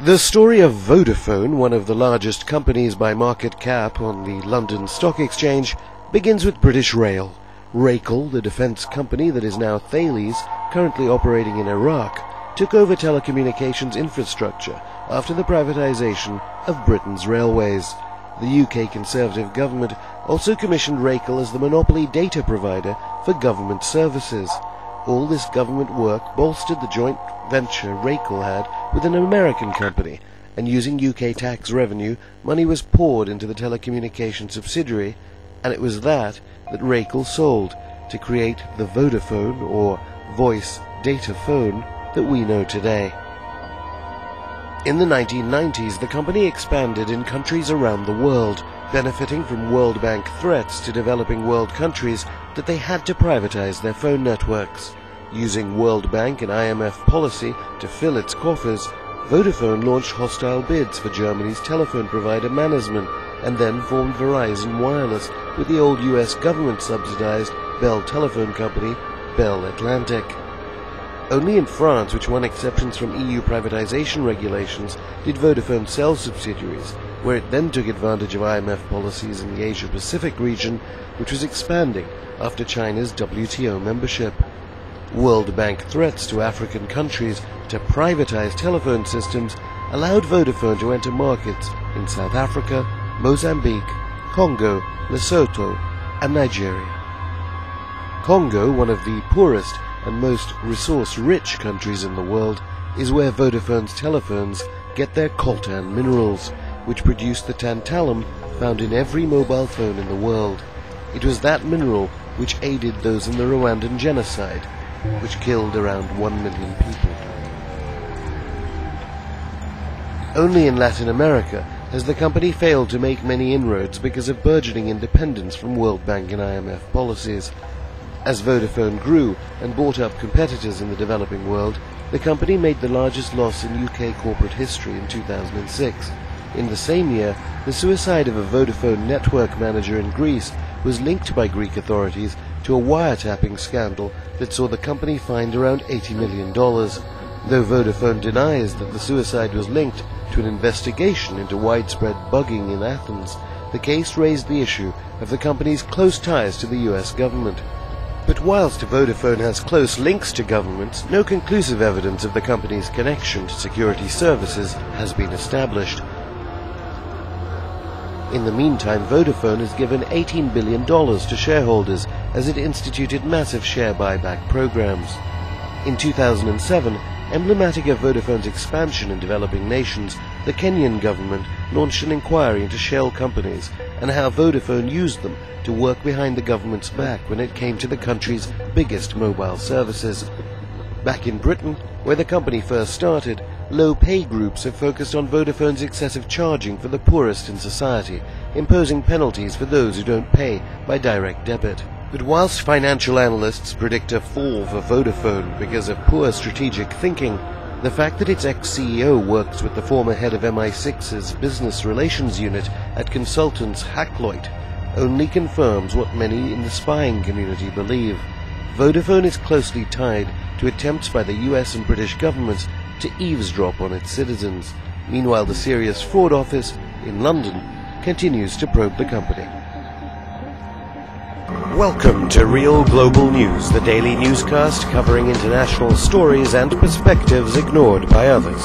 The story of Vodafone, one of the largest companies by market cap on the London Stock Exchange, begins with British Rail. Rail, the defence company that is now Thales, currently operating in Iraq, took over telecommunications infrastructure after the privatisation of Britain's railways. The UK Conservative government also commissioned Rail as the monopoly data provider for government services. All this government work bolstered the joint venture Rail had with an American company, and using UK tax revenue, money was poured into the telecommunications subsidiary, and it was that Rail sold to create the Vodafone, or voice data phone, that we know today. In the 1990s, the company expanded in countries around the world, benefiting from World Bank threats to developing world countries that they had to privatize their phone networks. Using World Bank and IMF policy to fill its coffers, Vodafone launched hostile bids for Germany's telephone provider Mannesmann, and then formed Verizon Wireless with the old US government-subsidized Bell telephone company, Bell Atlantic. Only in France, with one exception from EU privatization regulations, did Vodafone sell subsidiaries, where it then took advantage of IMF policies in the Asia-Pacific region, which was expanding after China's WTO membership. World Bank threats to African countries to privatize telephone systems allowed Vodafone to enter markets in South Africa, Mozambique, Congo, Lesotho, and Nigeria. Congo, one of the poorest and most resource-rich countries in the world, is where Vodafone's telephones get their coltan minerals, which produce the tantalum found in every mobile phone in the world. It was that mineral which aided those in the Rwandan genocide, which killed around 1 million people. Only in Latin America has the company failed to make many inroads because of burgeoning independence from World Bank and IMF policies. As Vodafone grew and bought up competitors in the developing world, the company made the largest loss in UK corporate history in 2006. In the same year, the suicide of a Vodafone network manager in Greece was linked by Greek authorities to a wiretapping scandal that saw the company fined around $80 million. Though Vodafone denies that the suicide was linked to an investigation into widespread bugging in Athens, the case raised the issue of the company's close ties to the US government. But whilst Vodafone has close links to governments, no conclusive evidence of the company's connection to security services has been established. In the meantime, Vodafone has given $18 billion to shareholders as it instituted massive share buyback programs. In 2007, emblematic of Vodafone's expansion in developing nations, the Kenyan government launched an inquiry into shell companies and how Vodafone used them to work behind the government's back when it came to the country's biggest mobile services. Back in Britain, where the company first started, low-pay groups have focused on Vodafone's excessive charging for the poorest in society, imposing penalties for those who don't pay by direct debit. But whilst financial analysts predict a fall for Vodafone because of poor strategic thinking, the fact that its ex-CEO works with the former head of MI6's business relations unit at consultants Hackloit only confirms what many in the spying community believe. Vodafone is closely tied to attempts by the US and British governments to eavesdrop on its citizens. Meanwhile, the Serious Fraud Office in London continues to probe the company. Welcome to Real Global News, the daily newscast covering international stories and perspectives ignored by others.